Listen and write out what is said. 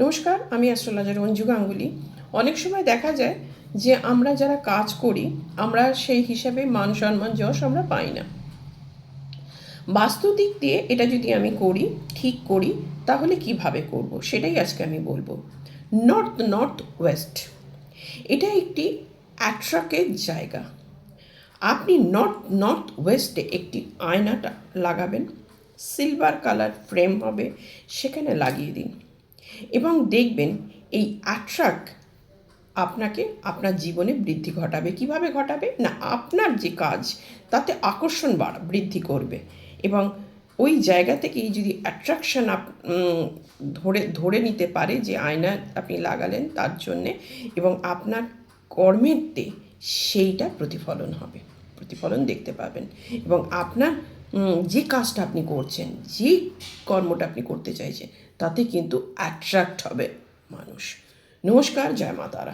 নমস্কার, আমি অ্যাস্ট্রোলজার অঞ্জু গাঙ্গুলি। অনেক সময় দেখা যায় যে আমরা যারা কাজ করি আমরা সেই হিসাবে মান সম্মান যশ আমরা পাই না। বাস্তু দিক দিয়ে এটা যদি আমি ঠিক করি তাহলে কিভাবে করব সেটাই আজকে আমি বলবো। নর্থ ওয়েস্ট এটা একটি অ্যাট্রাক্টের জায়গা। আপনি নর্থ ওয়েস্টে একটি আয়নাটা লাগাবেন, সিলভার কালার ফ্রেম হবে, সেখানে লাগিয়ে দিন এবং দেখবেন এই অ্যাট্রাক্ট আপনাকে আপনার জীবনে বৃদ্ধি ঘটাবে। কিভাবে ঘটাবে না, আপনার যে কাজ তাতে আকর্ষণ বৃদ্ধি করবে এবং ওই জায়গা থেকেই যদি অ্যাট্রাকশন ধরে নিতে পারে যে আয়না আপনি লাগালেন তার জন্যে, এবং আপনার কর্মেতে সেইটা প্রতিফলন দেখতে পাবেন এবং আপনার যে কাজটা আপনি করছেন, যে কর্মটা আপনি করতে চাইছেন তাতে কিন্তু অ্যাট্রাক্ট হবে মানুষ। নমস্কার, জয় মা তারা।